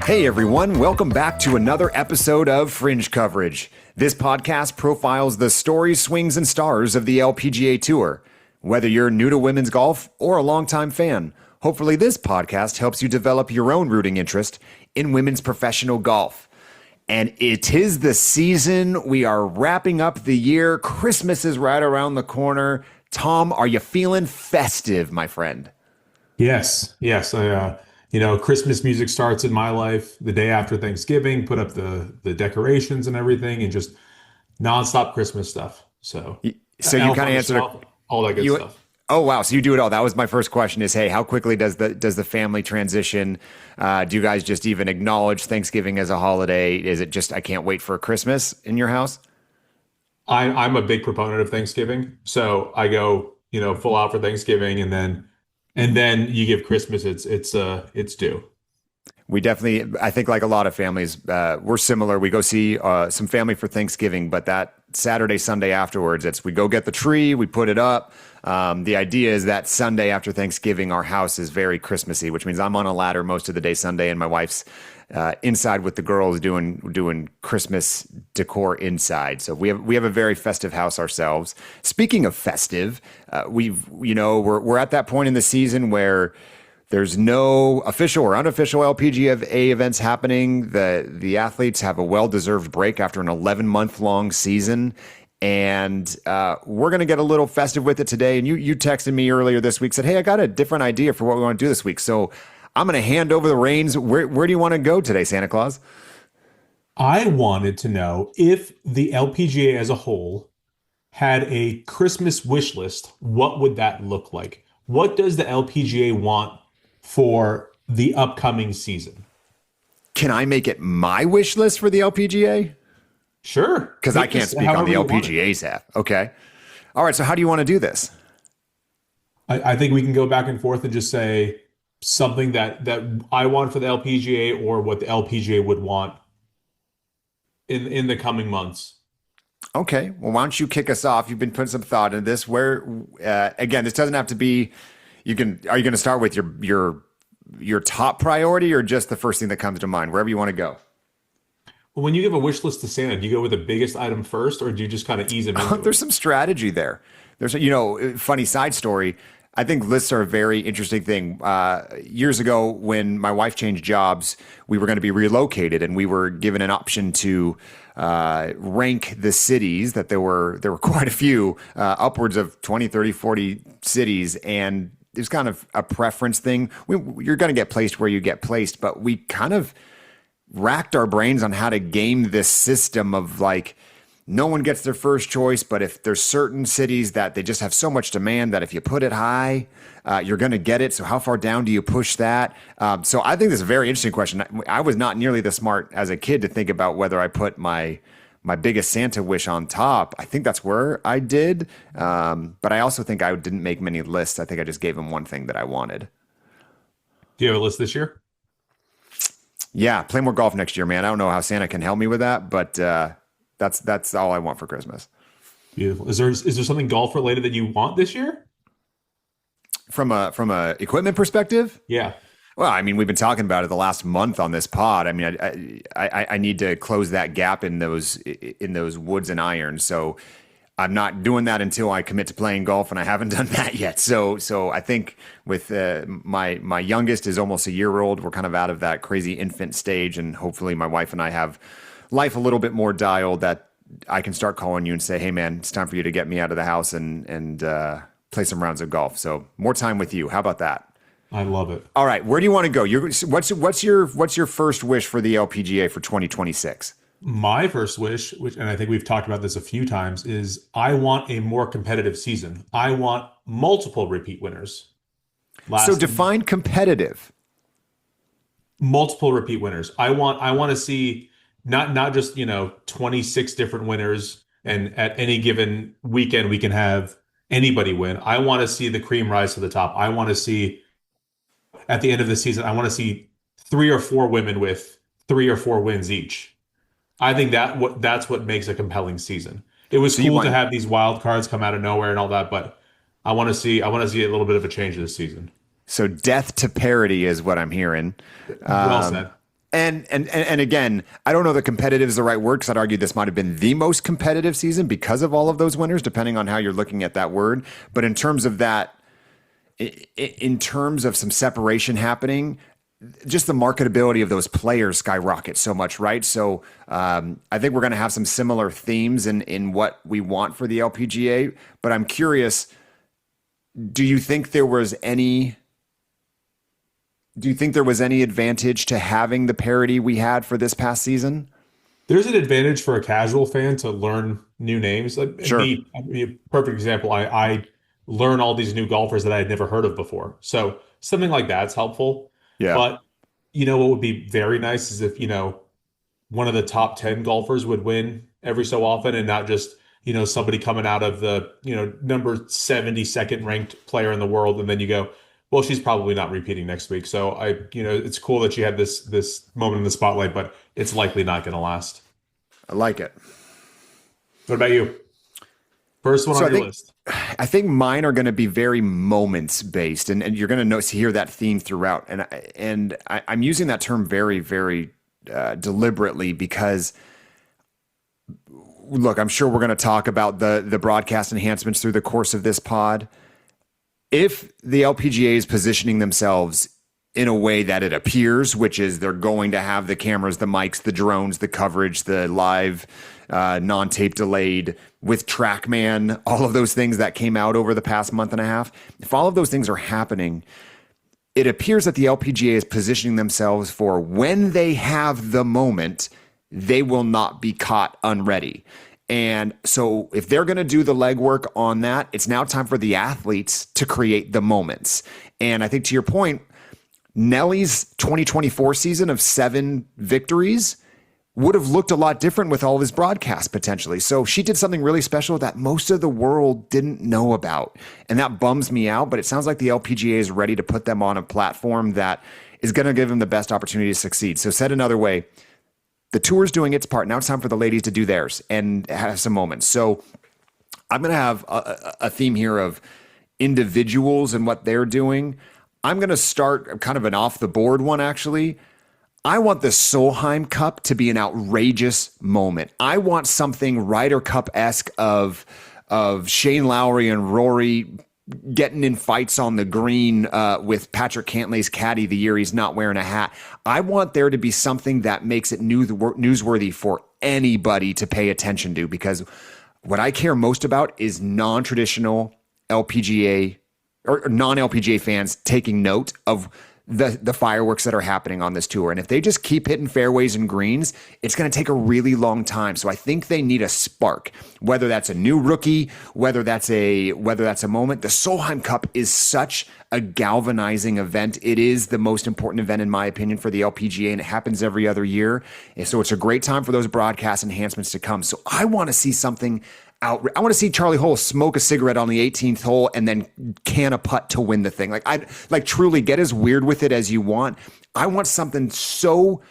Hey everyone, welcome back to another episode of Fringe Coverage. This podcast profiles the stories, swings, and stars of the LPGA Tour. Whether you're new to women's golf or a longtime fan, hopefully this podcast helps you develop your own rooting interest in women's professional golf. And it is the season. We are wrapping up the year. Christmas is right around the corner. Tom, are you feeling festive, my friend? Yes. Christmas music starts in my life the day after Thanksgiving, put up the decorations and everything and just nonstop Christmas stuff. So you kind of answered all that good stuff. Oh, wow. So you do it all. That was my first question is, hey, how quickly does the family transition? Do you guys just even acknowledge Thanksgiving as a holiday? Is it just, I can't wait for Christmas in your house? I'm a big proponent of Thanksgiving. So I go, full out for Thanksgiving and then you give Christmas it's due. We definitely, I think like a lot of families, we're similar. We go see some family for Thanksgiving, but that Saturday, Sunday afterwards, we go get the tree, we put it up. The idea is that Sunday after Thanksgiving, our house is very Christmassy, which means I'm on a ladder most of the day Sunday, and my wife's inside with the girls doing Christmas decor inside. So we have a very festive house ourselves. Speaking of festive, we're at that point in the season where there's no official or unofficial LPGA events happening. The athletes have a well-deserved break after an 11-month long season. And we're going to get a little festive with it today. And you texted me earlier this week, said, hey, I got a different idea for what we want to do this week. So I'm going to hand over the reins. Where do you want to go today, Santa Claus? I wanted to know if the LPGA as a whole had a Christmas wish list, what would that look like? What does the LPGA want for the upcoming season? Can I make it my wish list for the LPGA? Sure. Because I can't speak on the LPGA's app. Okay. All right. So how do you want to do this? I think we can go back and forth and just say something that I want for the LPGA or what the LPGA would want in the coming months. Okay. Well, why don't you kick us off? You've been putting some thought into this. Where, again, this doesn't have to be. Are you going to start with your top priority or just the first thing that comes to mind? Wherever you want to go. Well, when you give a wish list to Santa, do you go with the biggest item first, or do you just kind of ease him into There's some strategy there. There's funny side story. I think lists are a very interesting thing. Years ago, when my wife changed jobs, we were going to be relocated, and we were given an option to rank the cities. That there were quite a few, upwards of 20, 30, 40 cities, and there's kind of a preference thing. You're going to get placed where you get placed, but we kind of racked our brains on how to game this system of like, no one gets their first choice, but if there's certain cities that they just have so much demand that if you put it high, you're going to get it. So how far down do you push that? So I think this is a very interesting question. I was not nearly this smart as a kid to think about whether I put my biggest Santa wish on top. I think that's where I did. But I also think I didn't make many lists. I think I just gave him one thing that I wanted. Do you have a list this year? Yeah, play more golf next year, man. I don't know how Santa can help me with that, but that's all I want for Christmas. Beautiful. Is there something golf related that you want this year? From a equipment perspective? Yeah. Well, I mean, we've been talking about it the last month on this pod. I mean, I need to close that gap in those woods and irons. So I'm not doing that until I commit to playing golf, and I haven't done that yet. So I think with my youngest is almost a year old. We're kind of out of that crazy infant stage, and hopefully my wife and I have life a little bit more dialed that I can start calling you and say, hey man, it's time for you to get me out of the house and play some rounds of golf. So more time with you. How about that? I love it. All right. Where do you want to go? What's your first wish for the LPGA for 2026? My first wish, and I think we've talked about this a few times, is I want a more competitive season. I want multiple repeat winners. So define competitive. Multiple repeat winners. I want to see not just 26 different winners, and at any given weekend we can have anybody win. I want to see the cream rise to the top. I want to see at the end of the season, I want to see 3 or 4 women with 3 or 4 wins each. I think that's what makes a compelling season. It was cool to have these wild cards come out of nowhere and all that, but I want to see a little bit of a change this season. So death to parity is what I'm hearing. Well said. And again, I don't know that competitive is the right word because I'd argue this might have been the most competitive season because of all of those winners, depending on how you're looking at that word. But in terms of that, in terms of some separation happening, just the marketability of those players skyrockets so much, right? So I think we're going to have some similar themes in what we want for the LPGA. But I'm curious, do you think there was any? Do you think there was any advantage to having the parity we had for this past season? There's an advantage for a casual fan to learn new names. Like Sure. me, I mean, perfect example. I learn all these new golfers that I had never heard of before. So something like that's helpful. Yeah. But what would be very nice is if, one of the top 10 golfers would win every so often and not just, somebody coming out of the, number 72nd ranked player in the world. And then you go, well, she's probably not repeating next week. So it's cool that she had this moment in the spotlight, but it's likely not going to last. I like it. What about you? First one So on your list. I think mine are going to be very moments based, and you're going to hear that theme throughout. I'm using that term very, very deliberately because, look, I'm sure we're going to talk about the broadcast enhancements through the course of this pod. If the LPGA is positioning themselves in a way that it appears, which is they're going to have the cameras, the mics, the drones, the coverage, the live, non-tape delayed with TrackMan, all of those things that came out over the past month and a half. If all of those things are happening, it appears that the LPGA is positioning themselves for when they have the moment, they will not be caught unready. And so if they're going to do the legwork on that, it's now time for the athletes to create the moments. And I think to your point, Nellie's 2024 season of 7 victories would have looked a lot different with all of his broadcasts potentially. So she did something really special that most of the world didn't know about. And that bums me out, but it sounds like the LPGA is ready to put them on a platform that is going to give them the best opportunity to succeed. So said another way, the tour's doing its part. Now it's time for the ladies to do theirs and have some moments. So I'm going to have a theme here of individuals and what they're doing. I'm going to start kind of an off the board one, actually. I want the Solheim Cup to be an outrageous moment. I want something Ryder Cup-esque of Shane Lowry and Rory getting in fights on the green with Patrick Cantlay's caddy the year he's not wearing a hat. I want there to be something that makes it newsworthy for anybody to pay attention to, because what I care most about is non-traditional LPGA or non-LPGA fans taking note of the fireworks that are happening on this tour. And if they just keep hitting fairways and greens, it's going to take a really long time. So I think they need a spark, whether that's a new rookie, whether that's a moment. The Solheim Cup is such a galvanizing event. It is the most important event, in my opinion, for the LPGA, and it happens every other year. And so it's a great time for those broadcast enhancements to come. So I want to see something out. I want to see Charlie Hull smoke a cigarette on the 18th hole and then can a putt to win the thing. Like truly get as weird with it as you want. I want something so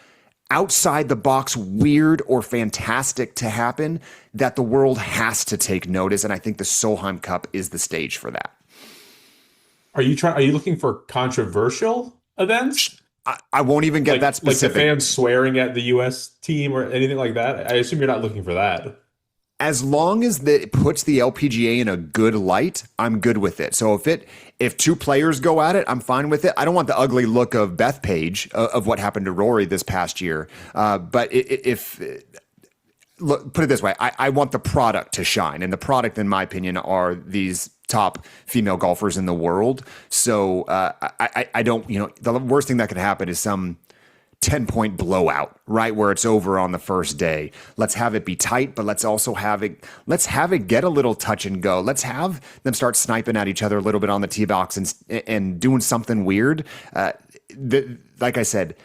outside the box, weird or fantastic to happen that the world has to take notice. And I think the Solheim Cup is the stage for that. Are you looking for controversial events? I won't even get that specific. Like the fans swearing at the US team or anything like that? I assume you're not looking for that. As long as it puts the LPGA in a good light, I'm good with it. So if 2 players go at it, I'm fine with it. I don't want the ugly look of Bethpage of what happened to Rory this past year. But look, put it this way, I want the product to shine, and the product, in my opinion, are these top female golfers in the world. So I don't, the worst thing that could happen is some 10-point blowout, right? Where it's over on the first day. Let's have it be tight, but let's have it get a little touch and go. Let's have them start sniping at each other a little bit on the tee box and doing something weird. Like I said,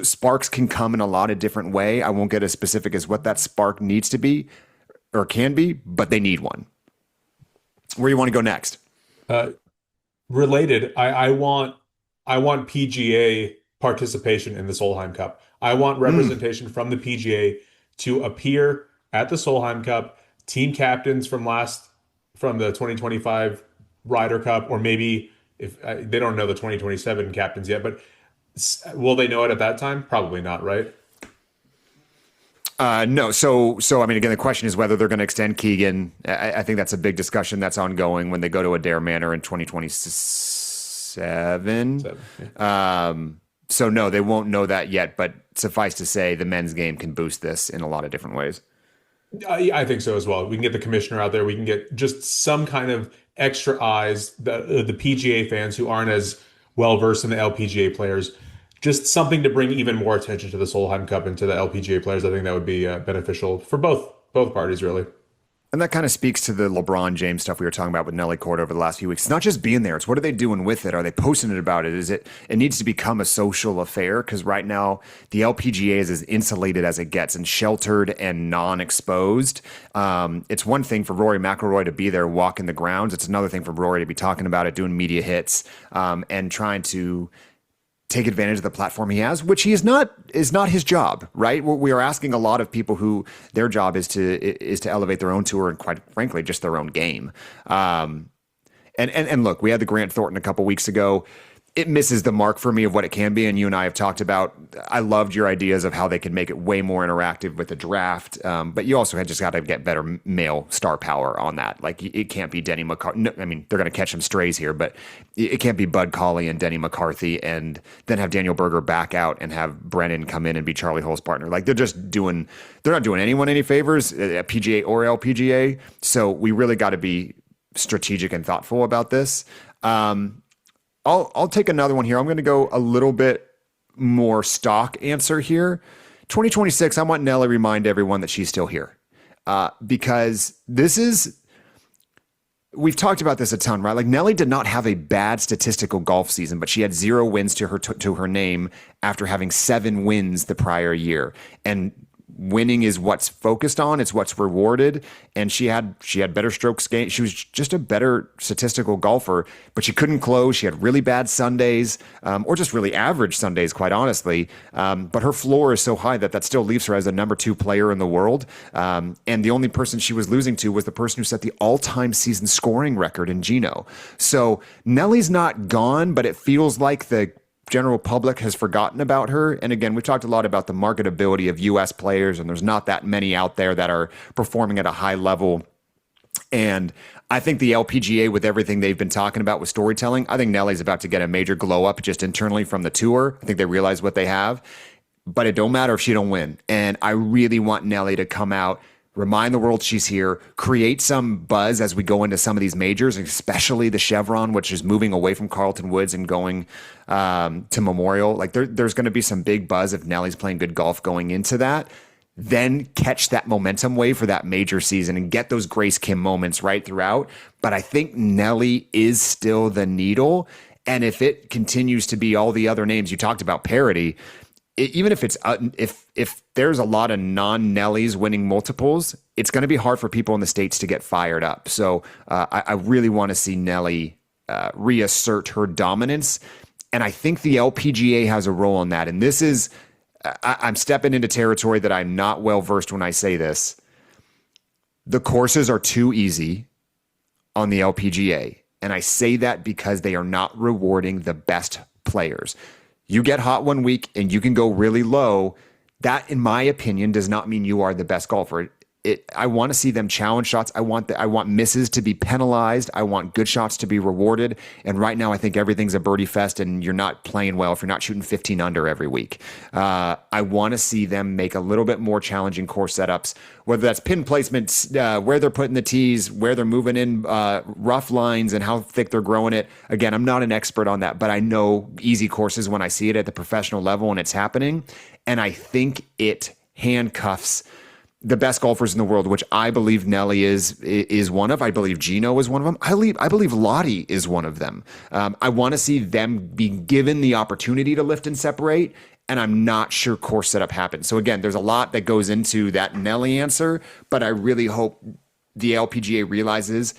sparks can come in a lot of different way. I won't get as specific as what that spark needs to be or can be, but they need one. Where do you want to go next? Related, I want PGA participation in the Solheim Cup. I want representation from the PGA to appear at the Solheim Cup, team captains from the 2025 Ryder Cup, or maybe if they don't know the 2027 captains yet, but Will they know it at that time? Probably not, right? No. So I mean, again, the question is whether they're going to extend Keegan. I think that's a big discussion that's ongoing when they go to Adair Manor in 2027. So, yeah. So no, they won't know that yet. But suffice to say, the men's game can boost this in a lot of different ways. I think so as well. We can get the commissioner out there. We can get just some kind of extra eyes, the PGA fans who aren't as well versed in the LPGA players, just something to bring even more attention to the Solheim Cup and to the LPGA players. I think that would be beneficial for both parties, really. And that kind of speaks to the LeBron James stuff we were talking about with Nelly Court over the last few weeks. It's not just being there. It's what are they doing with it? Are they posting it about it? It needs to become a social affair because right now the LPGA is as insulated as it gets and sheltered and non-exposed. It's one thing for Rory McIlroy to be there walking the grounds. It's another thing for Rory to be talking about it, doing media hits, and trying to take advantage of the platform he has, which he is not his job, right? We are asking a lot of people who their job is to elevate their own tour and quite frankly just their own game. And look, we had the Grant Thornton a couple weeks ago. It misses the mark for me of what it can be, and you and I have talked about. I loved your ideas of how they could make it way more interactive with the draft, but you also had just got to get better male star power on that. Like it can't be Denny McCarthy. No, I mean, they're going to catch some strays here, but it can't be Bud Colley and Denny McCarthy, and then have Daniel Berger back out and have Brennan come in and be Charlie Hull's partner. Like they're not doing anyone any favors, PGA or LPGA. So we really got to be strategic and thoughtful about this. I'll take another one here. I'm going to go a little bit more stock answer here. 2026, I want Nelly to remind everyone that she's still here. Because we've talked about this a ton, right? Like Nelly did not have a bad statistical golf season, but she had 0 wins to her name after having 7 wins the prior year. And winning is what's focused on, it's what's rewarded, and she had better strokes gained. She was just a better statistical golfer, but she couldn't close. She had really bad Sundays, or just really average Sundays, quite honestly. But her floor is so high that still leaves her as the number 2 player in the world. And the only person she was losing to was the person who set the all-time season scoring record in Gino. So Nelly's not gone, but it feels like the general public has forgotten about her. And again, we've talked a lot about the marketability of U.S. players, and there's not that many out there that are performing at a high level. And I think the LPGA, with everything they've been talking about with storytelling, I think Nelly's about to get a major glow up just internally from the tour. I think they realize what they have, but it don't matter if she don't win. And I really want Nelly to come out, remind the world she's here, create some buzz as we go into some of these majors, especially the Chevron, which is moving away from Carlton Woods and going to Memorial. Like there's going to be some big buzz if Nelly's playing good golf going into that. Then catch that momentum wave for that major season and get those Grace Kim moments right throughout. But I think Nelly is still the needle. And if it continues to be all the other names you talked about, parity, even if it's if there's a lot of non-Nellies winning multiples, it's going to be hard for people in the States to get fired up. So I really want to see Nelly reassert her dominance. And I think the LPGA has a role in that. And this is, I'm stepping into territory that I'm not well versed when I say this. The courses are too easy on the LPGA. And I say that because they are not rewarding the best players. You get hot one week and you can go really low. That, in my opinion, does not mean you are the best golfer. I want to see them challenge shots. I want misses to be penalized. I want good shots to be rewarded. And right now, I think everything's a birdie fest, and you're not playing well if you're not shooting 15 under every week. I want to see them make a little bit more challenging course setups, whether that's pin placements, where they're putting the tees, where they're moving in rough lines, and how thick they're growing it. Again, I'm not an expert on that, but I know easy courses when I see it at the professional level and it's happening. And I think it handcuffs the best golfers in the world, which I believe Nelly is one of. I believe Gino is one of them. I believe Lottie is one of them. I want to see them be given the opportunity to lift and separate, and I'm not sure course setup happens. So again, there's a lot that goes into that Nelly answer, but I really hope the LPGA realizes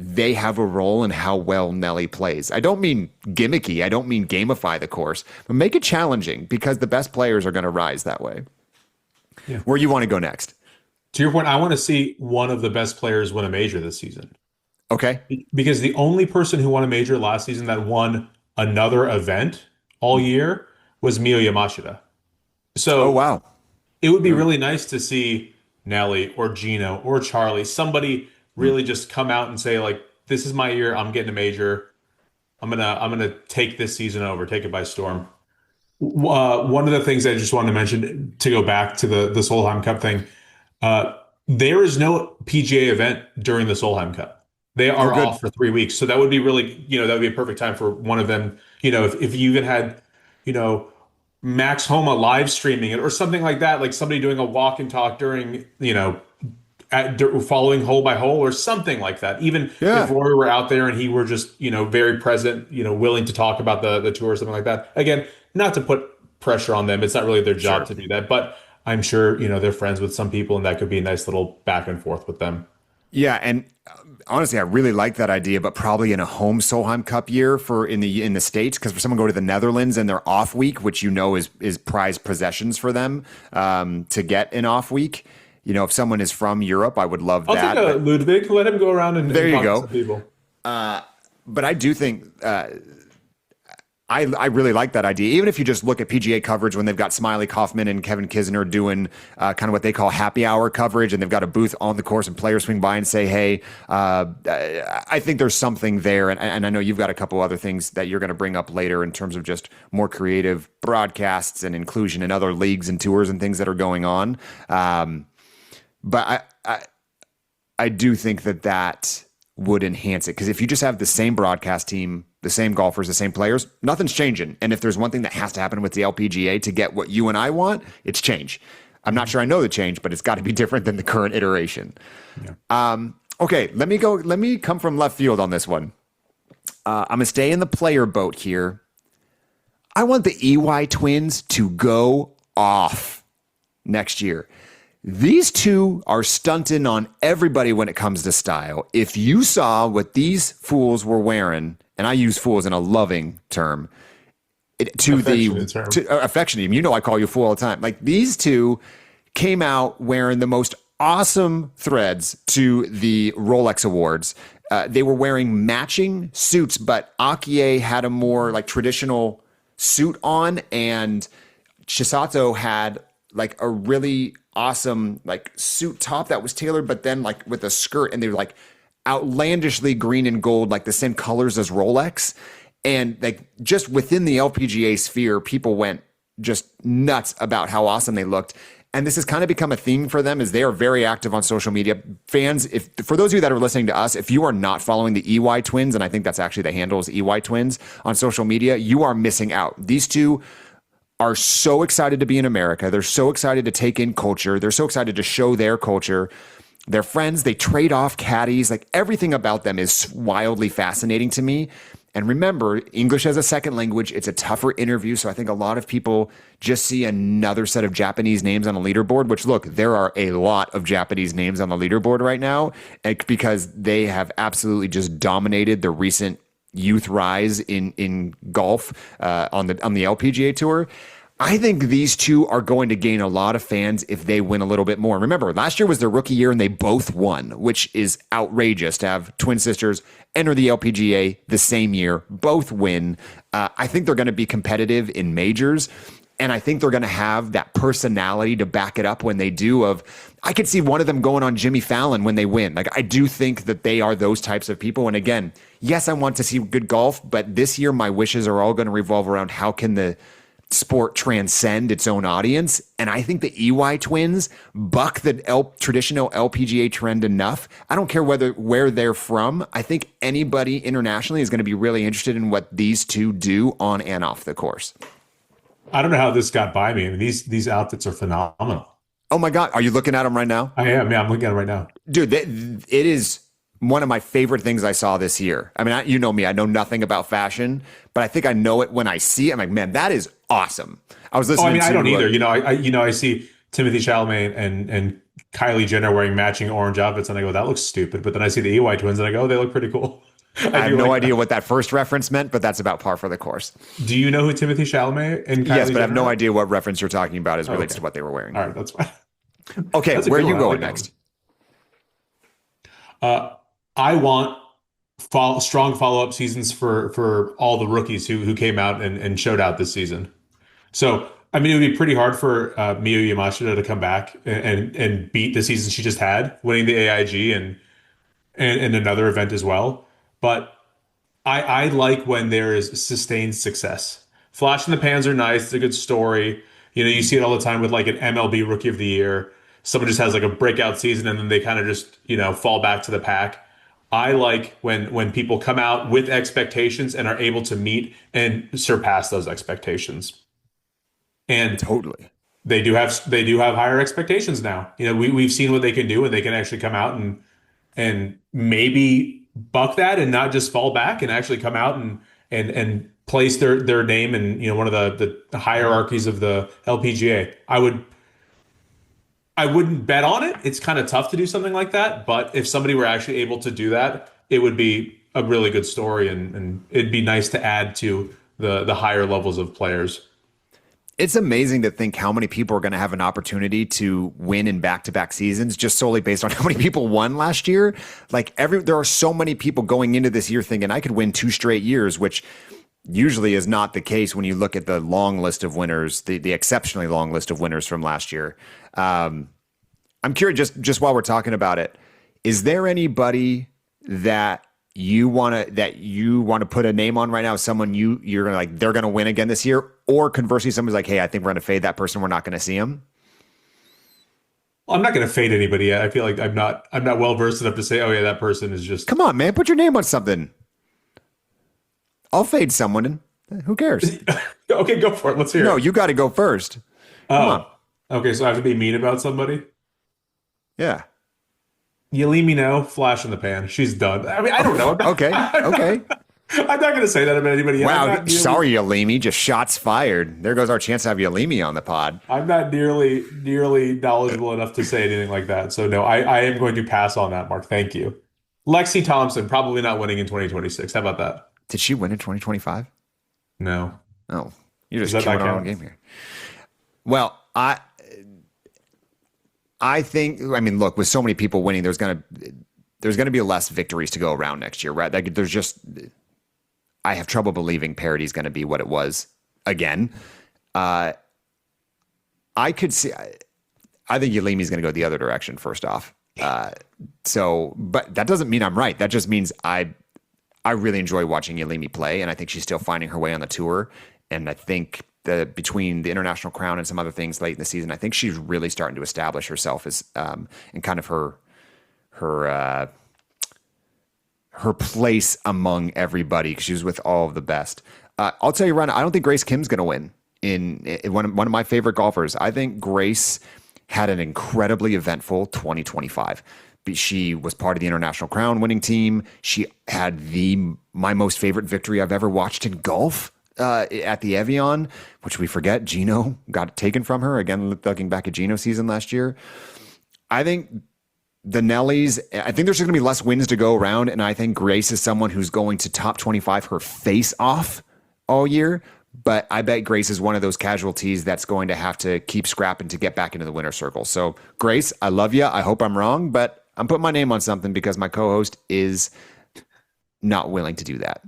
they have a role in how well Nelly plays. I don't mean gimmicky. I don't mean gamify the course, but make it challenging because the best players are going to rise that way. Yeah. Where you want to go next? To your point, I want to see one of the best players win a major this season. Okay. Because the only person who won a major last season that won another event all year was Mio Yamashita. Oh So wow. it would be really nice to see Nelly or Gino or Charlie, somebody Mm. really just come out and say like, "This is my year. I'm getting a major. I'm gonna take this season over, take it by storm." One of the things I just wanted to mention to go back to the Solheim Cup thing, uh, there is no PGA event during the Solheim Cup. They Oh are good. off for 3 weeks, so that would be really, that would be a perfect time for one of them. If you even had, you know, Max Homa live streaming it or something like that, like somebody doing a walk and talk during, following hole by hole or something like that. Even if Yeah. Rory were out there and he were just, very present, willing to talk about the tour or something like that. Again, not to put pressure on them. It's not really their job Sure. to do that, but I'm sure, they're friends with some people and that could be a nice little back and forth with them. Yeah, and honestly, I really like that idea, but probably in a home Solheim Cup year for in the States, because for someone to go to the Netherlands and their off week, which is prized possessions for them, to get an off week. If someone is from Europe, I would love I'll take that. a But Ludwig, let him go around there and you talk to go. some people. But I do think I really like that idea. Even if you just look at PGA coverage when they've got Smiley Kaufman and Kevin Kisner doing kind of what they call happy hour coverage, and they've got a booth on the course and players swing by and say, hey, I think there's something there. And I know you've got a couple other things that you're going to bring up later in terms of just more creative broadcasts and inclusion in other leagues and tours and things that are going on. But I do think that would enhance it, because if you just have the same broadcast team, the same golfers, the same players, nothing's changing. And if there's one thing that has to happen with the LPGA to get what you and I want, it's change. I'm not sure I know the change, but it's got to be different than the current iteration. Okay, let me come from left field on this one. I'm gonna stay in the player boat here. I want the EY twins to go off next year. These two are stunting on everybody when it comes to style. If you saw what these fools were wearing, and I use fools in a loving term, Affectionate term. affectionate, I call you a fool all the time. Like, these two came out wearing the most awesome threads to the Rolex Awards. They were wearing matching suits, but Akie had a more like traditional suit on, and Chisato had like a really awesome like suit top that was tailored, but then like with a skirt, and they were like outlandishly green and gold, like the same colors as Rolex. And like just within the LPGA sphere, people went just nuts about how awesome they looked. And this has kind of become a theme for them, as they are very active on social media. Fans, if for those of you that are listening to us, if you are not following the EY twins, and I think that's actually the handle is EY twins on social media, you are missing out. These two are so excited to be in America. They're so excited to take in culture. They're so excited to show their culture. They're friends. They trade off caddies. Like, everything about them is wildly fascinating to me. And remember, English as a second language, it's a tougher interview. So I think a lot of people just see another set of Japanese names on a leaderboard, which, look, there are a lot of Japanese names on the leaderboard right now, because they have absolutely just dominated the recent youth rise in golf on the LPGA tour. I think these two are going to gain a lot of fans if they win a little bit more. Remember, last year was their rookie year and they both won, which is outrageous to have twin sisters enter the LPGA the same year, both win. I think they're going to be competitive in majors. And I think they're going to have that personality to back it up when they do. I could see one of them going on Jimmy Fallon when they win. Like, I do think that they are those types of people. And again, yes, I want to see good golf, but this year my wishes are all going to revolve around how can the sport transcend its own audience. And I think the EY twins buck the traditional LPGA trend enough. I don't care where they're from. I think anybody internationally is going to be really interested in what these two do on and off the course. I don't know how this got by me. I mean, these outfits are phenomenal. Oh my God. Are you looking at them right now? I am. Yeah, I'm looking at it right now. Dude, it is one of my favorite things I saw this year. I mean, you know me, I know nothing about fashion, but I think I know it when I see it. I'm like, man, that is awesome. I was listening I to don't either. I see Timothy Chalamet and Kylie Jenner wearing matching orange outfits, and I go, that looks stupid. But then I see the EY twins, and I go, oh, they look pretty cool. I have no like idea that. what that first reference meant, but that's about par for the course. Do you know who Timothy Chalamet and Kylie Yes, but I have Jenner no are? idea what reference you're talking about as relates Okay. to what they were wearing. All right, that's fine. Okay, That's a where are good you one. I going like that next? one. I want strong follow-up seasons for all the rookies who came out and showed out this season. So, I mean, it would be pretty hard for Miyu Yamashita to come back and beat the season she just had, winning the AIG and another event as well. But I like when there is sustained success. Flash in the pans are nice. It's a good story. You know, you see it all the time with like an MLB Rookie of the Year. Someone just has like a breakout season and then they kind of just, fall back to the pack. I like when people come out with expectations and are able to meet and surpass those expectations. And Totally. they do have higher expectations now. You know, we've seen what they can do and they can actually come out and maybe buck that and not just fall back and actually come out and place their name in one of the hierarchies of the LPGA. I wouldn't bet on it. It's kind of tough to do something like that, but if somebody were actually able to do that, it would be a really good story and it'd be nice to add to the higher levels of players. It's amazing to think how many people are going to have an opportunity to win in back-to-back seasons just solely based on how many people won last year. Like there are so many people going into this year thinking I could win 2 straight years, which usually is not the case when you look at the long list of winners, the exceptionally long list of winners from last year. I'm curious, just while we're talking about it, is there anybody that you want to put a name on right now? Someone you're gonna like they're gonna win again this year, or conversely, someone's like, hey, I think we're gonna fade that person. We're not gonna see him. Well, I'm not going to fade anybody yet. I feel like I'm not well versed enough to say, oh yeah, that person is just. Come on, man, put your name on something. I'll fade someone. And who cares? Okay, go for it. Let's hear No, it. you got to go first. Come on. Okay, so I have to be mean about somebody. Yeah. You leave me now, flash in the pan. She's done. I mean, I don't know. Okay. Okay. I'm not going to say that about anybody else. Wow. Sorry, Yalimi. Just shots fired. There goes our chance to have Yalimi on the pod. I'm not nearly knowledgeable enough to say anything like that. So no, I am going to pass on that, Mark. Thank you. Lexi Thompson probably not winning in 2026. How about that? Did she win in 2025? No. Oh, you're Does just that not killing our own count? game here. Well, I think, I mean, look, with so many people winning, there's gonna be less victories to go around next year, right? Like, I have trouble believing parity is going to be what it was again. I could see. I think Yalimi is going to go the other direction. First off, but that doesn't mean I'm right. That just means I really enjoy watching Yalimi play, and I think she's still finding her way on the tour. And I think between the International Crown and some other things late in the season, I think she's really starting to establish herself as in kind of her place among everybody because she was with all of the best. I'll tell you, Ron, I don't think Grace Kim's going to win in one of my favorite golfers. I think Grace had an incredibly eventful 2025. She was part of the International Crown winning team. She had my most favorite victory I've ever watched in golf at the Evian, which we forget Gino got taken from her. Again, looking back at Gino's season last year. I think the Nellies, I think there's going to be less wins to go around, and I think Grace is someone who's going to top 25 her face off all year. But I bet Grace is one of those casualties that's going to have to keep scrapping to get back into the winner's circle. So, Grace, I love you. I hope I'm wrong, but I'm putting my name on something because my co-host is not willing to do that.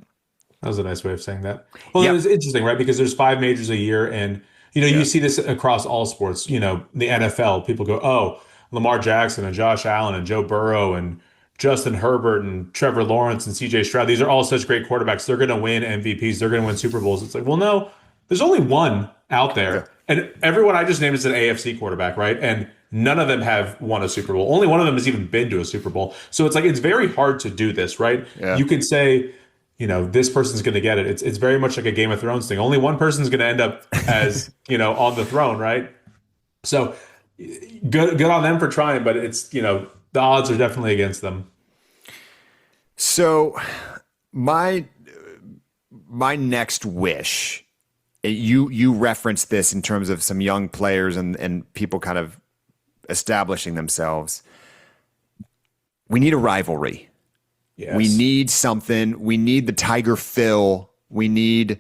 That was a nice way of saying that. Well, Yeah. it was interesting, right? Because there's 5 majors a year, and Yeah. you see this across all sports. The NFL, people go, "Oh, Lamar Jackson and Josh Allen and Joe Burrow and Justin Herbert and Trevor Lawrence and CJ Stroud. These are all such great quarterbacks. They're going to win MVPs. They're going to win Super Bowls." It's like, well, no, there's only one out there, and everyone I just named is an AFC quarterback, right? And none of them have won a Super Bowl. Only one of them has even been to a Super Bowl. So it's like it's very hard to do this, right? Yeah. You can say, this person's going to get it. It's very much like a Game of Thrones thing. Only one person's going to end up as, on the throne, right? So good on them for trying, but it's, the odds are definitely against them. So my next wish, you referenced this in terms of some young players and people kind of establishing themselves. We need a rivalry. Yes. We need something. We need the Tiger Phil. And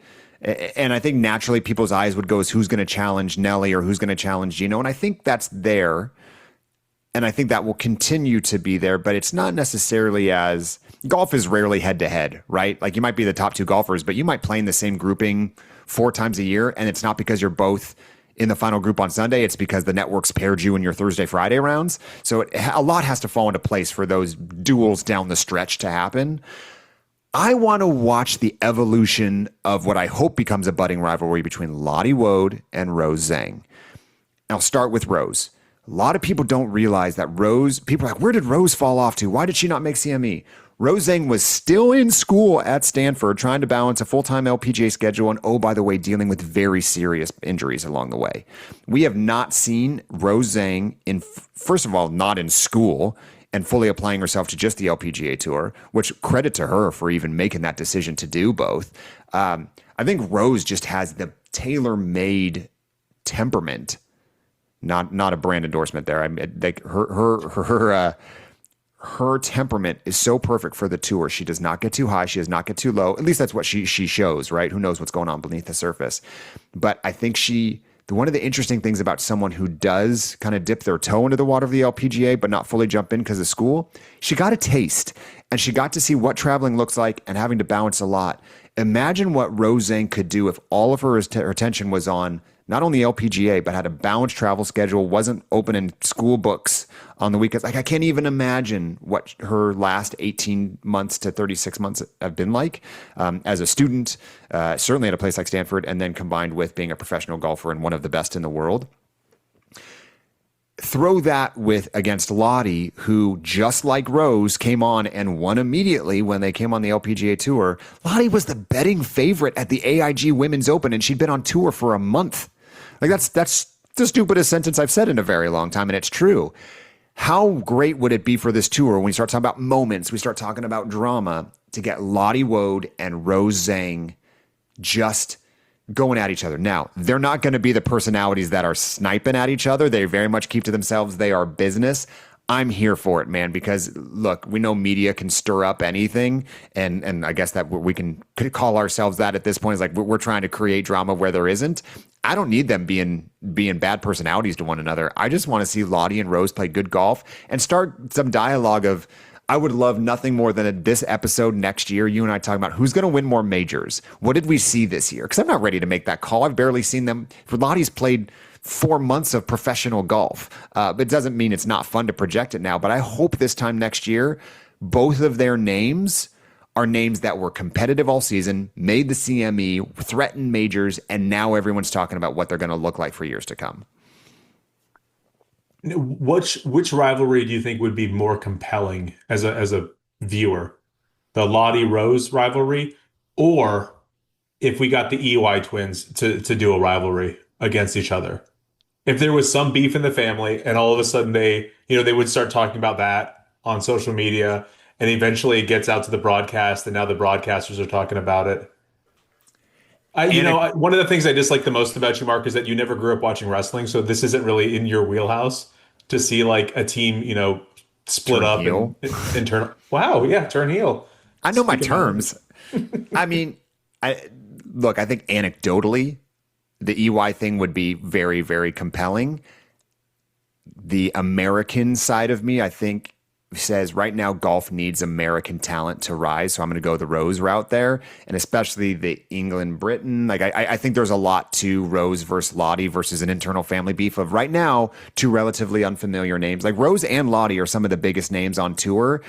I think naturally people's eyes would go as who's going to challenge Nelly or who's going to challenge Gino. And I think that's there. And I think that will continue to be there, but it's not necessarily golf is rarely head to head, right? Like you might be the top 2 golfers, but you might play in the same grouping 4 times a year, and it's not because you're both in the final group on Sunday. It's because the networks paired you in your Thursday, Friday rounds. So a lot has to fall into place for those duels down the stretch to happen. I want to watch the evolution of what I hope becomes a budding rivalry between Lottie Wode and Rose Zhang. I'll start with Rose. A lot of people don't realize that Rose, people are like, where did Rose fall off to? Why did she not make CME? Rose Zhang was still in school at Stanford trying to balance a full-time LPGA schedule and, oh, by the way, dealing with very serious injuries along the way. We have not seen Rose Zhang, first of all, not in school and fully applying herself to just the LPGA Tour, which credit to her for even making that decision to do both. I think Rose just has the tailor-made temperament, not a brand endorsement there. I mean, like her temperament is so perfect for the tour. She does not get too high. She does not get too low. At least that's what she shows, right? Who knows what's going on beneath the surface? But I think one of the interesting things about someone who does kind of dip their toe into the water of the LPGA, but not fully jump in because of school, she got a taste and she got to see what traveling looks like and having to balance a lot. Imagine what Rose Zhang could do if all of her attention was on not only LPGA, but had a balanced travel schedule, wasn't opening school books on the weekends. Like, I can't even imagine what her last 18 months to 36 months have been like as a student, certainly at a place like Stanford, and then combined with being a professional golfer and one of the best in the world. Throw that against Lottie, who, just like Rose, came on and won immediately when they came on the LPGA Tour. Lottie was the betting favorite at the AIG Women's Open, and she'd been on tour for a month. Like, that's the stupidest sentence I've said in a very long time, and it's true. How great would it be for this tour when we start talking about moments, we start talking about drama, to get Lottie Wode and Rose Zhang just going at each other? Now, they're not going to be the personalities that are sniping at each other. They very much keep to themselves. They are business. I'm here for it, man, because look, we know media can stir up anything, and I guess that we can call ourselves that at this point. Is like we're trying to create drama where there isn't. I don't need them being bad personalities to one another. I just want to see Lottie and Rose play good golf and start some dialogue of, I would love nothing more than this episode next year, you and I talking about who's going to win more majors. What did we see this year? Because I'm not ready to make that call. I've barely seen them. Lottie's played 4 months of professional golf. But it doesn't mean it's not fun to project it now. But I hope this time next year, both of their names are names that were competitive all season, made the CME, threatened majors, and now everyone's talking about what they're going to look like for years to come. Which rivalry do you think would be more compelling as a viewer? The Lottie Rose rivalry, or if we got the EY twins to do a rivalry against each other? If there was some beef in the family and all of a sudden they would start talking about that on social media, and eventually it gets out to the broadcast, and now the broadcasters are talking about it. One of the things I dislike the most about you, Mark, is that you never grew up watching wrestling, so this isn't really in your wheelhouse to see like a team, split up and turn. Wow, yeah, turn heel. I know my terms. I mean, I think anecdotally, the EY thing would be very, very compelling. The American side of me, I think, says right now golf needs American talent to rise. So I'm going to go the Rose route there, and especially the England-Britain. Like I think there's a lot to Rose versus Lottie versus an internal family beef of right now two relatively unfamiliar names. Like Rose and Lottie are some of the biggest names on tour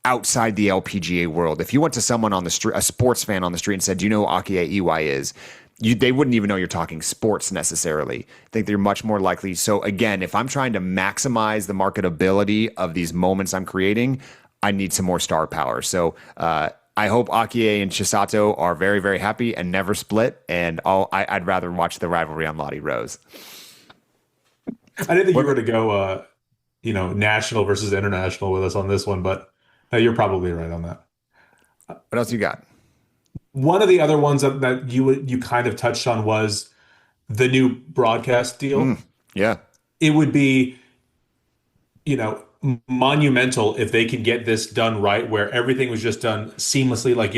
outside the LPGA world. If you went to someone on the street, a sports fan on the street, and said, "Do you know who Akie EY is?" They wouldn't even know you're talking sports necessarily. I think they're much more likely. So again, if I'm trying to maximize the marketability of these moments I'm creating, I need some more star power. So I hope Akie and Chisato are very, very happy and never split. And I'd rather watch the rivalry on Lottie Rose. I didn't think you were to go, national versus international with us on this one, but you're probably right on that. What else you got? One of the other ones that you kind of touched on was the new broadcast deal. Yeah. It would be, monumental if they could get this done right, where everything was just done seamlessly. Like,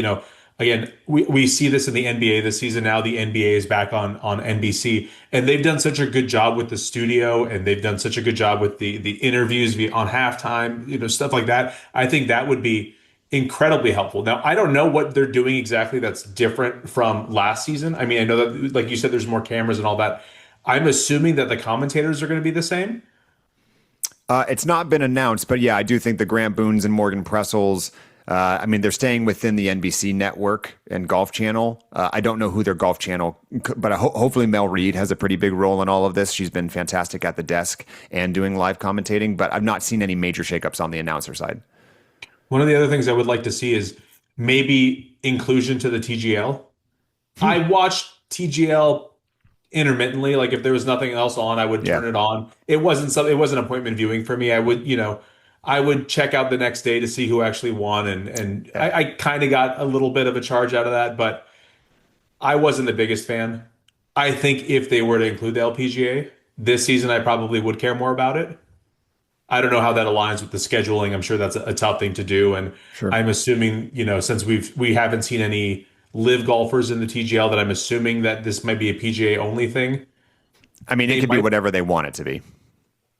again, we see this in the NBA this season. Now the NBA is back on NBC, and they've done such a good job with the studio, and they've done such a good job with the interviews on halftime, stuff like that. I think that would be incredibly helpful. Now, I don't know what they're doing exactly that's different from last season. I mean, I know that, like you said, there's more cameras and all that. I'm assuming that the commentators are going to be the same. It's not been announced, but yeah, I do think the Grant Boones and Morgan Pressels. I mean, they're staying within the NBC network and Golf Channel. I don't know who their Golf Channel, but hopefully Mel Reed has a pretty big role in all of this. She's been fantastic at the desk and doing live commentating, but I've not seen any major shakeups on the announcer side. One of the other things I would like to see is maybe inclusion to the TGL. I watched TGL intermittently. Like if there was nothing else on, I would Yeah, turn it on. It wasn't appointment viewing for me. I would check out the next day to see who actually won, and yeah. I kind of got a little bit of a charge out of that, but I wasn't the biggest fan. I think if they were to include the LPGA this season, I probably would care more about it. I don't know how that aligns with the scheduling. I'm sure that's a tough thing to do, and Sure. I'm assuming, since we haven't seen any live golfers in the TGL, that I'm assuming that this might be a PGA only thing. I mean, it They could be might, whatever they want it to be.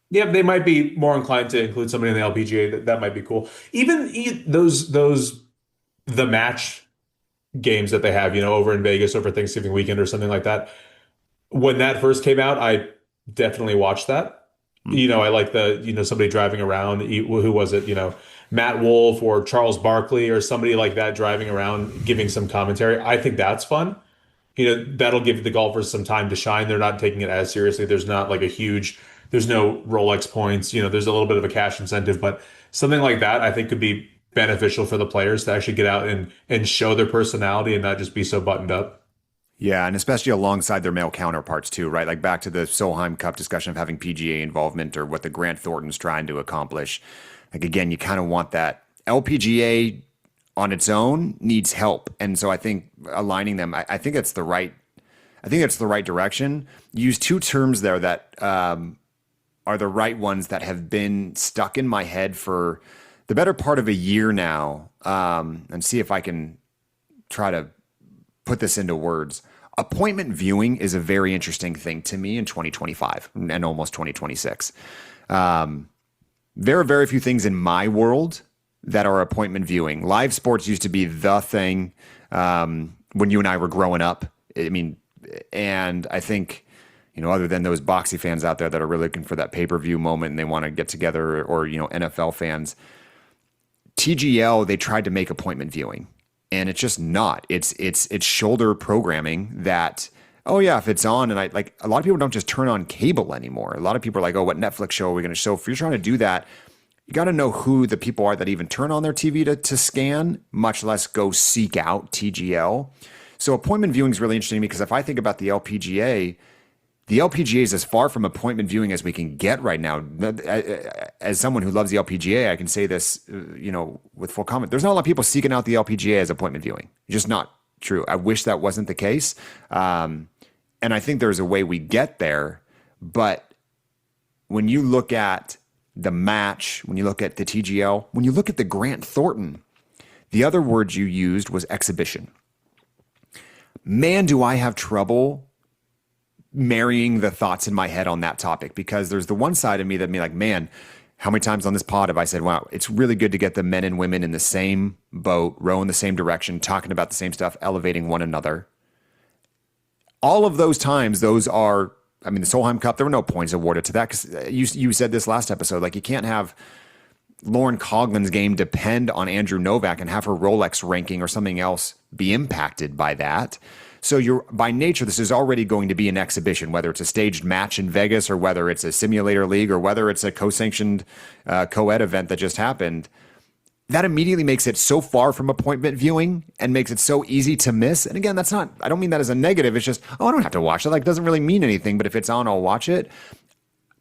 yeah, they might be more inclined to include somebody in the LPGA. That might be cool. Even those the match games that they have, over in Vegas over Thanksgiving weekend or something like that. When that first came out, I definitely watched that. Hmm. I like somebody driving around. Who was it? Matt Wolf or Charles Barkley or somebody like that driving around giving some commentary. I think that's fun. That'll give the golfers some time to shine. They're not taking it as seriously. There's not like there's no Rolex points. There's a little bit of a cash incentive, but something like that I think could be beneficial for the players to actually get out and show their personality and not just be so buttoned up. Yeah, and especially alongside their male counterparts too, right? Like back to the Solheim Cup discussion of having PGA involvement or what the Grant Thornton's trying to accomplish. Like again, you kind of want that. LPGA on its own needs help, and so I think aligning them, I think it's the right, I think it's the right direction. Use two terms there that are the right ones that have been stuck in my head for the better part of a year now, and see if I can try to put this into words. Appointment viewing is a very interesting thing to me in 2025 and almost 2026. There are very few things in my world that are appointment viewing. Live sports used to be the thing when you and I were growing up. I mean, and I think, other than those boxy fans out there that are really looking for that pay-per-view moment and they want to get together, or, NFL fans, TGL, they tried to make appointment viewing. And it's just not. It's shoulder programming that, oh yeah, if it's on, and I like, a lot of people don't just turn on cable anymore. A lot of people are like, oh, what Netflix show are we going to show? If you're trying to do that, you got to know who the people are that even turn on their TV to scan, much less go seek out TGL. So appointment viewing is really interesting because if I think about the LPGA is as far from appointment viewing as we can get right now. As someone who loves the LPGA, I can say this, with full comment. There's not a lot of people seeking out the LPGA as appointment viewing. Just not true. I wish that wasn't the case. And I think there's a way we get there. But when you look at the match, when you look at the TGL, when you look at the Grant Thornton, the other word you used was exhibition. Man, do I have trouble marrying the thoughts in my head on that topic, because there's the one side of me that be like, man, how many times on this pod have I said, wow, it's really good to get the men and women in the same boat, rowing the same direction, talking about the same stuff, elevating one another. All of those times, those are, I mean, the Solheim Cup, there were no points awarded to that because you said this last episode, like you can't have Lauren Coughlin's game depend on Andrew Novak and have her Rolex ranking or something else be impacted by that. So you're, by nature, this is already going to be an exhibition, whether it's a staged match in Vegas or whether it's a simulator league or whether it's a co-sanctioned co-ed event that just happened. That immediately makes it so far from appointment viewing and makes it so easy to miss. And again, that's not, I don't mean that as a negative. It's just, oh, I don't have to watch it. Like, it doesn't really mean anything, but if it's on, I'll watch it.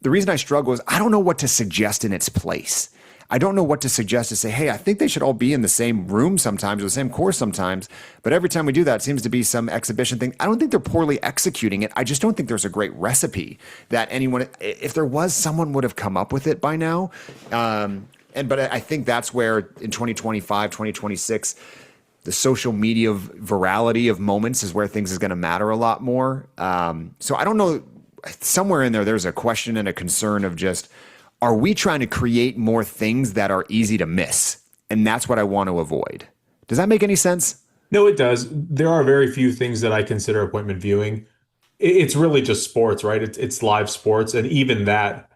The reason I struggle is I don't know what to suggest in its place. I don't know what to suggest to say, hey, I think they should all be in the same room sometimes or the same course sometimes. But every time we do that, it seems to be some exhibition thing. I don't think they're poorly executing it. I just don't think there's a great recipe that anyone, if there was, someone would have come up with it by now. But I think that's where in 2025, 2026, the social media virality of moments is where things is going to matter a lot more. So I don't know, somewhere in there's a question and a concern of just, are we trying to create more things that are easy to miss? And that's what I want to avoid. Does that make any sense? No, it does. There are very few things that I consider appointment viewing. It's really just sports, right? It's live sports, and even that,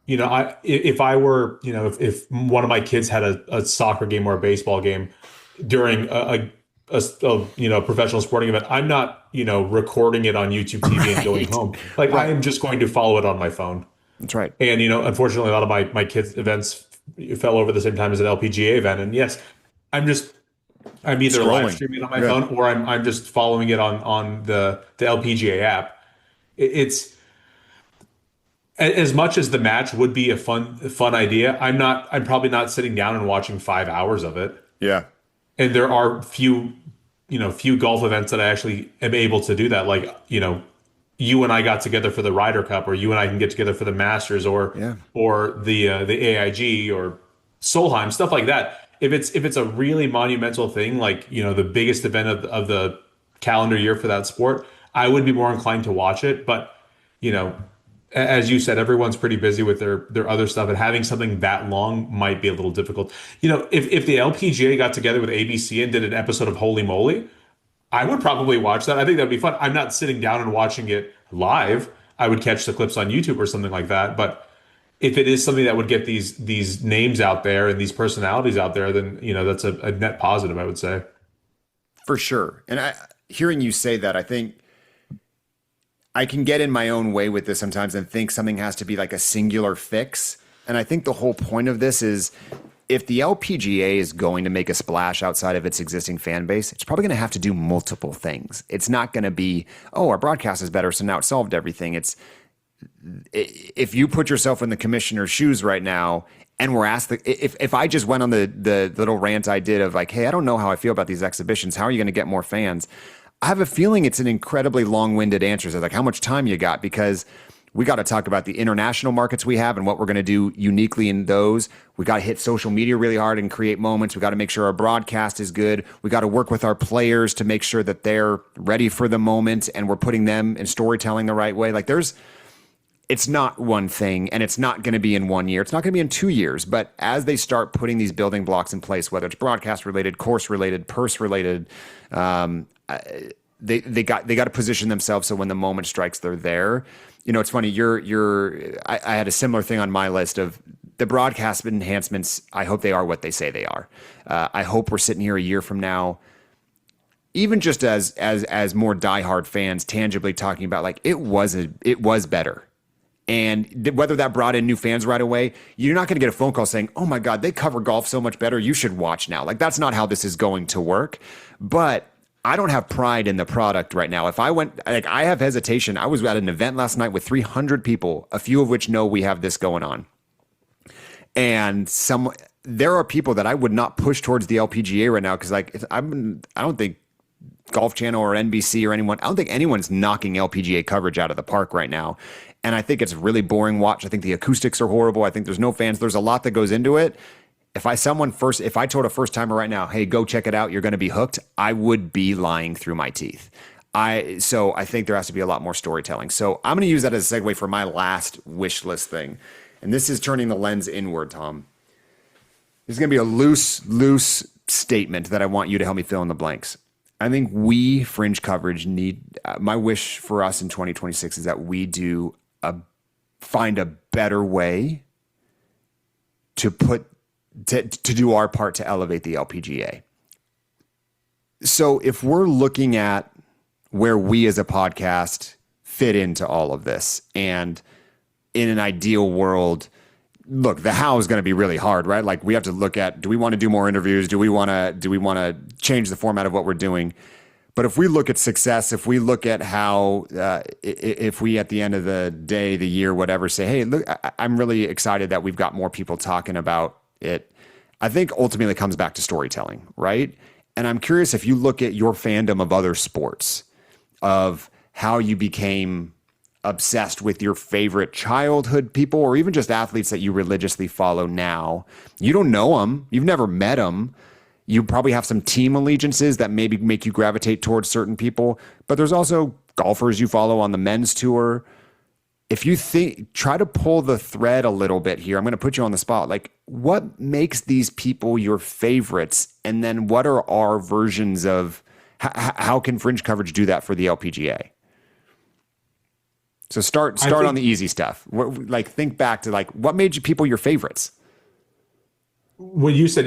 if I were, if one of my kids had a soccer game or a baseball game during professional sporting event, I'm not, recording it on YouTube TV and going home. Like I am just going to follow it on my phone. That's right. And unfortunately, a lot of my kids' events fell over the same time as an LPGA event. And yes, I'm either live streaming on my phone or I'm just following it on the LPGA app. It's as much as the match would be a fun idea. I'm probably not sitting down and watching 5 hours of it. Yeah. And there are few golf events that I actually am able to do that. Like, you and I got together for the Ryder Cup, or you and I can get together for the Masters, or the AIG or Solheim, stuff like that. If it's a really monumental thing, like the biggest event of the calendar year for that sport, I would be more inclined to watch it. But as you said, everyone's pretty busy with their other stuff, and having something that long might be a little difficult. If the LPGA got together with ABC and did an episode of Holy Moly, I would probably watch that. I think that'd be fun. I'm not sitting down and watching it live. I would catch the clips on YouTube or something like that. But if it is something that would get these names out there and these personalities out there, then that's a net positive, I would say. For sure. And hearing you say that, I think I can get in my own way with this sometimes and think something has to be like a singular fix. And I think the whole point of this is, if the LPGA is going to make a splash outside of its existing fan base, it's probably going to have to do multiple things. It's not going to be, oh, our broadcast is better, so now it solved everything. If you put yourself in the commissioner's shoes right now and we're asked, if I just went on the little rant I did of like, hey, I don't know how I feel about these exhibitions. How are you going to get more fans? I have a feeling it's an incredibly long-winded answer. So like, how much time you got? Because we got to talk about the international markets we have and what we're going to do uniquely in those. We got to hit social media really hard and create moments. We got to make sure our broadcast is good. We got to work with our players to make sure that they're ready for the moment and we're putting them in storytelling the right way. Like it's not one thing, and it's not going to be in 1 year. It's not going to be in 2 years. But as they start putting these building blocks in place, whether it's broadcast related, course related, purse related, they got to position themselves so when the moment strikes, they're there. It's funny. I had a similar thing on my list of the broadcast enhancements. I hope they are what they say they are. I hope we're sitting here a year from now, even just as more diehard fans, tangibly talking about like it was better. And whether that brought in new fans right away, you're not going to get a phone call saying, "Oh my God, they cover golf so much better. You should watch now." Like that's not how this is going to work. But I don't have pride in the product right now. If I went, like I have hesitation. I was at an event last night with 300 people, a few of which know we have this going on. And there are people that I would not push towards the LPGA right now because like I don't think Golf Channel or NBC or anyone, I don't think anyone's knocking LPGA coverage out of the park right now. And I think it's a really boring watch. I think the acoustics are horrible. I think there's no fans. There's a lot that goes into it. If I told a first timer right now, hey, go check it out, you're going to be hooked, I would be lying through my teeth. So I think there has to be a lot more storytelling. So I'm going to use that as a segue for my last wish list thing. And this is turning the lens inward, Tom. This is going to be a loose statement that I want you to help me fill in the blanks. I think we, Fringe coverage, need, my wish for us in 2026 is that we find a better way to do our part to elevate the LPGA. So if we're looking at where we as a podcast fit into all of this, and in an ideal world, look, the how is going to be really hard, right? Like we have to look at, do we want to do more interviews? Do we want to change the format of what we're doing? But if we look at success, if we look at how, if we at the end of the day, the year, whatever, say, hey, look, I'm really excited that we've got more people talking about it. I think ultimately it comes back to storytelling, right? And I'm curious if you look at your fandom of other sports, of how you became obsessed with your favorite childhood people, or even just athletes that you religiously follow now. You don't know them. You've never met them. You probably have some team allegiances that maybe make you gravitate towards certain people, but there's also golfers you follow on the men's tour. if you try to pull the thread a little bit here, I'm going to put you on the spot. Like, what makes these people your favorites? And then what are our versions of how can fringe coverage do that for the LPGA? So start on the easy stuff. Like, think back to like, what made you people your favorites? When you said,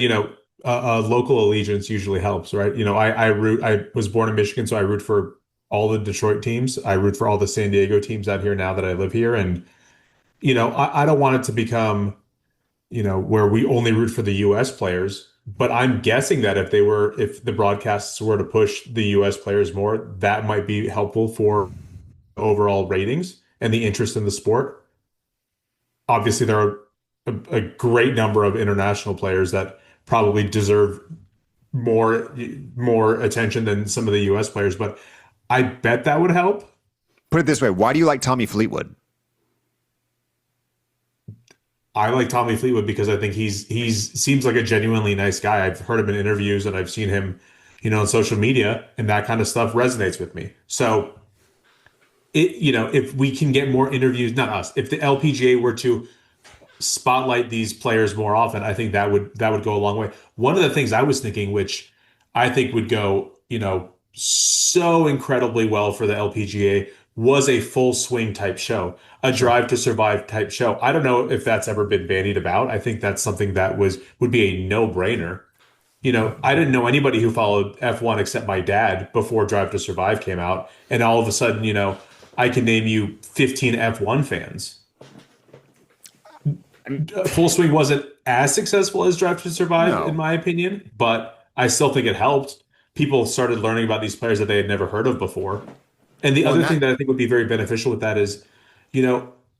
local allegiance usually helps, right? I was born in Michigan, so I root for all the Detroit teams. I root for all the San Diego teams out here now that I live here. And, I don't want it to become, where we only root for the US players. But I'm guessing that if the broadcasts were to push the US players more, that might be helpful for overall ratings and the interest in the sport. Obviously, there are a great number of international players that probably deserve more attention than some of the US players, but I bet that would help. Put it this way. Why do you like Tommy Fleetwood? I like Tommy Fleetwood because I think he's seems like a genuinely nice guy. I've heard him in interviews and I've seen him, on social media, and that kind of stuff resonates with me. So if we can get more interviews, not us, if the LPGA were to spotlight these players more often, I think that would go a long way. One of the things I was thinking, which I think would go, so incredibly well for the LPGA, was a full swing type show, a Drive to Survive type show. I don't know if that's ever been bandied about. I think that's something that would be a no-brainer. I didn't know anybody who followed F1 except my dad before Drive to Survive came out, and all of a sudden, I can name you 15 F1 fans. Full Swing wasn't as successful as Drive to Survive, in my opinion, but I still think it helped. People started learning about these players that they had never heard of before. And the other thing that I think would be very beneficial with that is,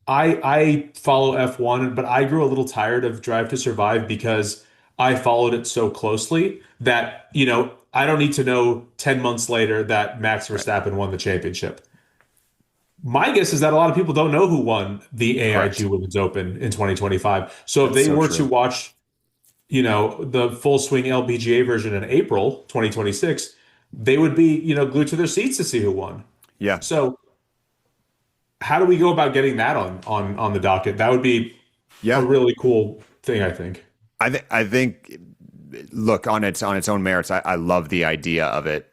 I follow F1, but I grew a little tired of Drive to Survive because I followed it so closely that, I don't need to know 10 months later that Max Verstappen won the championship. My guess is that a lot of people don't know who won the AIG Women's Open in 2025. So if they were to watch, the Full Swing LPGA version in April 2026, they would be, glued to their seats to see who won. Yeah. So how do we go about getting that on the docket? That would be a really cool thing, I think. I think, look, on its own merits, I love the idea of it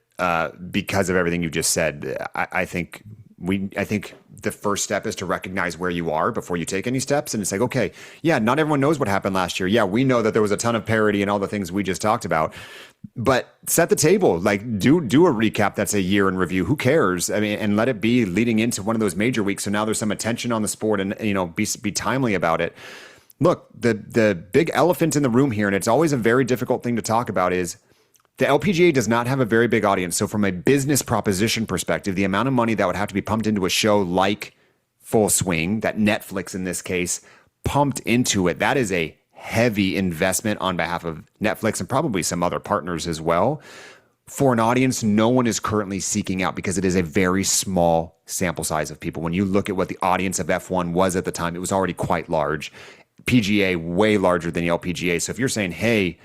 because of everything you just said. I think the first step is to recognize where you are before you take any steps. And it's like, okay, yeah, not everyone knows what happened last year. Yeah, we know that there was a ton of parity and all the things we just talked about. But set the table, like do a recap that's a year in review. Who cares? I mean, and let it be leading into one of those major weeks. So now there's some attention on the sport, and be timely about it. Look, the big elephant in the room here, and it's always a very difficult thing to talk about, is the LPGA does not have a very big audience. So from a business proposition perspective, the amount of money that would have to be pumped into a show like Full Swing, that Netflix in this case pumped into it, that is a heavy investment on behalf of Netflix and probably some other partners as well, for an audience no one is currently seeking out, because it is a very small sample size of people. When you look at what the audience of F1 was at the time, it was already quite large. PGA way larger than the LPGA. So if you're saying, hey,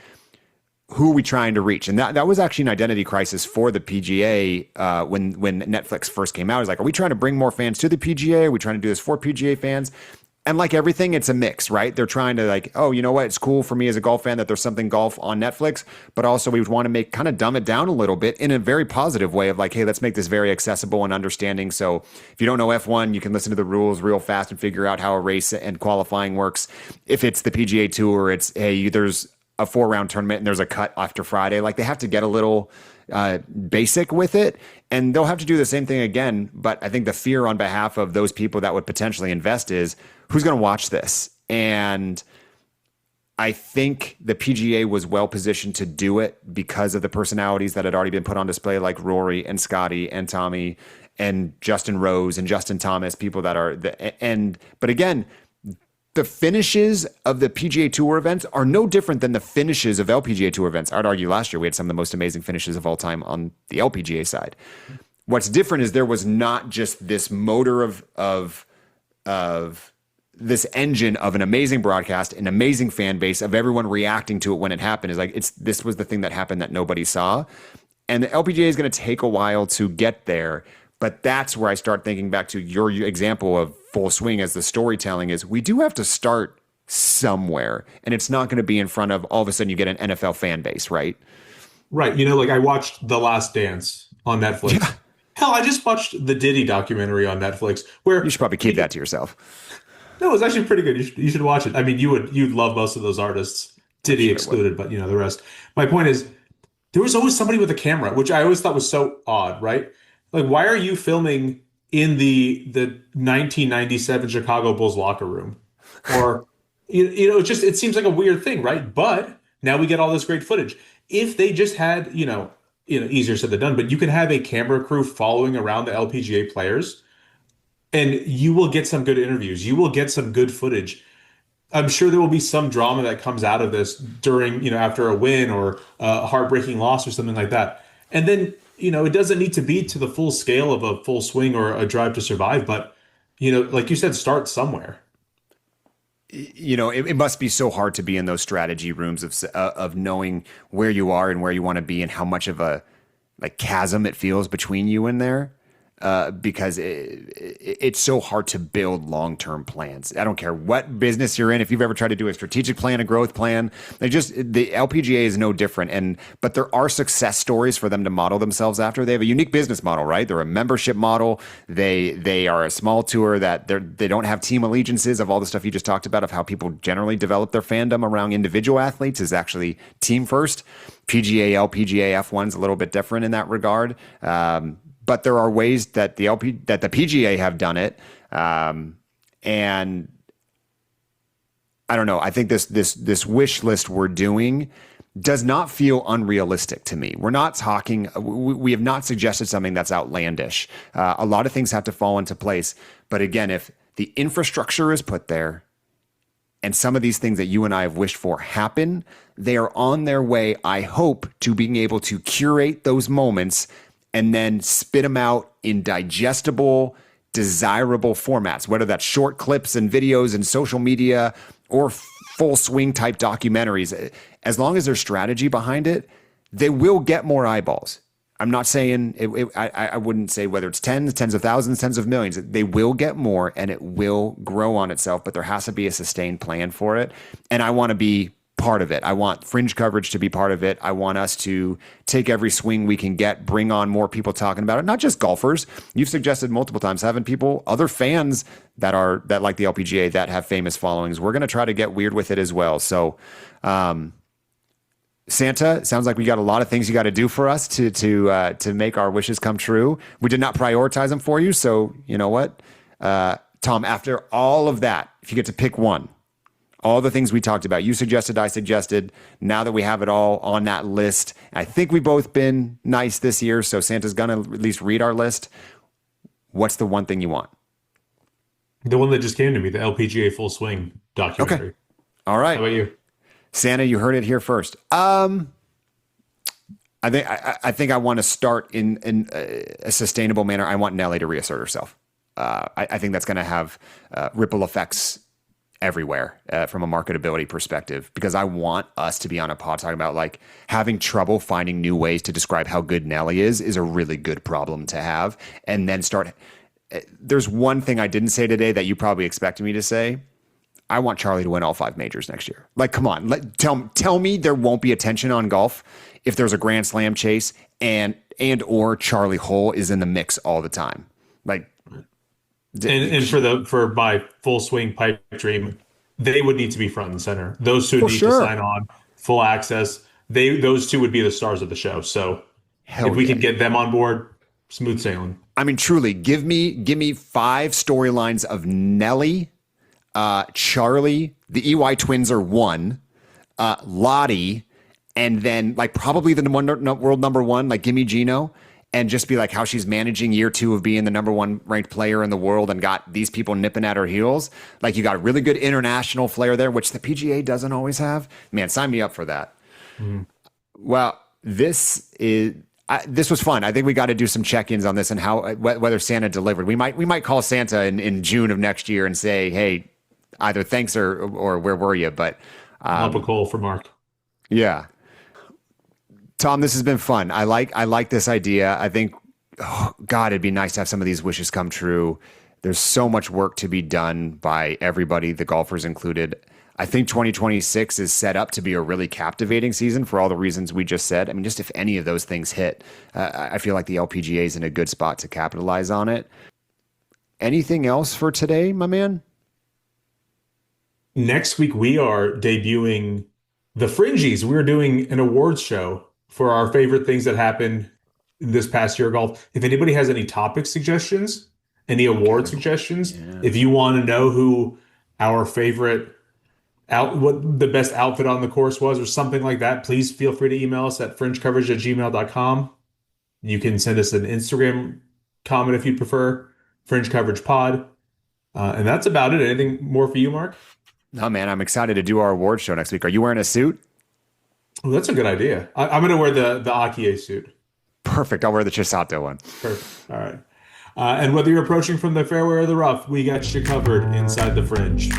who are we trying to reach? And that was actually an identity crisis for the PGA when Netflix first came out. It was like, are we trying to bring more fans to the PGA? Are we trying to do this for PGA fans? And like everything, it's a mix, right? They're trying to like, oh, you know what? It's cool for me as a golf fan that there's something golf on Netflix, but also we would want to kind of dumb it down a little bit in a very positive way of like, hey, let's make this very accessible and understanding. So if you don't know F1, you can listen to the rules real fast and figure out how a race and qualifying works. If it's the PGA Tour, it's, hey, there's a 4-round tournament and there's a cut after Friday. Like they have to get a little basic with it, and they'll have to do the same thing again. But I think the fear on behalf of those people that would potentially invest is, who's going to watch this? And I think the PGA was well positioned to do it because of the personalities that had already been put on display, like Rory and Scotty and Tommy and Justin Rose and Justin Thomas, people that are but again, the finishes of the PGA Tour events are no different than the finishes of LPGA Tour events. I'd argue last year we had some of the most amazing finishes of all time on the LPGA side. What's different is there was not just this motor of this engine of an amazing broadcast, an amazing fan base, of everyone reacting to it when it happened. Is like, this was the thing that happened that nobody saw. And the LPGA is going to take a while to get there. But that's where I start thinking back to your example of Full Swing as the storytelling is we do have to start somewhere. And it's not going to be in front of all of a sudden you get an NFL fan base, right? Right. You know, like I watched The Last Dance on Netflix. Yeah. Hell, I just watched the Diddy documentary on Netflix where You should probably keep that to yourself. no, it was actually pretty good. You should watch it. I mean, you'd love most of those artists, Diddy Sure excluded, but you know, the rest. My point is there was always somebody with a camera, which I always thought was so odd, right? Like, why are you filming in the 1997 Chicago Bulls locker room? Or you know, it seems like a weird thing, right? But now we get all this great footage. If they just had, easier said than done, but you could have a camera crew following around the LPGA players, and you will get some good interviews. You will get some good footage. I'm sure there will be some drama that comes out of this during, after a win or a heartbreaking loss or something like that. And then, it doesn't need to be to the full scale of a Full Swing or a Drive to Survive, but, like you said, start somewhere. It must be so hard to be in those strategy rooms of knowing where you are and where you want to be and how much of a like chasm it feels between you and there. Because it's so hard to build long-term plans. I don't care what business you're in. If you've ever tried to do a strategic plan, a growth plan, the LPGA is no different. But there are success stories for them to model themselves after. They have a unique business model, right? They're a membership model. They are a small tour that they don't have team allegiances of all the stuff you just talked about of how people generally develop their fandom around individual athletes is actually team first. PGA, LPGA, F1's a little bit different in that regard. But there are ways that the PGA have done it, and I don't know. I think this wish list we're doing does not feel unrealistic to me. We're not talking. We have not suggested something that's outlandish. A lot of things have to fall into place. But again, if the infrastructure is put there, and some of these things that you and I have wished for happen, they are on their way. I hope to being able to curate those moments and then spit them out in digestible, desirable formats, whether that's short clips and videos and social media or Full Swing type documentaries. As long as there's strategy behind it, they will get more eyeballs. I'm not saying, I wouldn't say whether it's tens of thousands, tens of millions. They will get more and it will grow on itself, but there has to be a sustained plan for it. And I want to be part of it. I want Fringe coverage to be part of it. I want us to take every swing we can get, bring on more people talking about it, not just golfers. You've suggested multiple times having people, other fans that like the LPGA that have famous followings. We're going to try to get weird with it as well. So, Santa, it sounds like we got a lot of things you got to do for us to make our wishes come true. We did not prioritize them for you. So you know what, Tom, after all of that, if you get to pick one, all the things we talked about, you suggested, I suggested. Now that we have it all on that list, I think we've both been nice this year, so Santa's going to at least read our list. What's the one thing you want? The one that just came to me, the LPGA Full Swing documentary. Okay. All right. How about you? Santa, you heard it here first. I think I want to start in a sustainable manner. I want Nelly to reassert herself. I think that's going to have ripple effects everywhere from a marketability perspective, because I want us to be on a pod talking about like having trouble finding new ways to describe how good Nelly is a really good problem to have. And then there's one thing I didn't say today that you probably expected me to say. I want Charlie to win all 5 majors next year. Like, come on, tell me there won't be attention on golf if there's a Grand Slam chase and or Charlie Hull is in the mix all the time. Like, and for my Full Swing pipe dream, they would need to be front and center. Those two need to sign on full access. Those two would be the stars of the show. So if we could get them on board, smooth sailing. I mean, truly, give me 5 storylines of Nelly, Charlie, the EY twins are 1, Lottie, and then like probably the world number 1, like gimme Gino. And just be like how she's managing year 2 of being the number 1 ranked player in the world and got these people nipping at her heels. Like, you got a really good international flair there, which the PGA doesn't always have. Man, sign me up for that. Mm-hmm. Well, this was fun. I think we got to do some check-ins on this and how whether Santa delivered. We might call Santa in June of next year and say, hey, either thanks or where were you? But up a call for Mark. Yeah. Tom, this has been fun. I like this idea. I think oh, God, it'd be nice to have some of these wishes come true. There's so much work to be done by everybody, the golfers included. I think 2026 is set up to be a really captivating season for all the reasons we just said. I mean, just if any of those things hit, I feel like the LPGA is in a good spot to capitalize on it. Anything else for today, my man? Next week, we are debuting the Fringies. We're doing an awards show for our favorite things that happened this past year of golf. If anybody has any topic suggestions, any award suggestions, if you want to know who our favorite what the best outfit on the course was or something like that, please feel free to email us at fringecoverage@gmail.com. You can send us an Instagram comment if you prefer, Fringe Coverage Pod. And that's about it. Anything more for you, Mark? No, man, I'm excited to do our award show next week. Are you wearing a suit? Well, that's a good idea. I'm going to wear the Akie suit. Perfect. I'll wear the Chisato one. Perfect. All right. And whether you're approaching from the fairway or the rough, we got you covered inside the Fringe.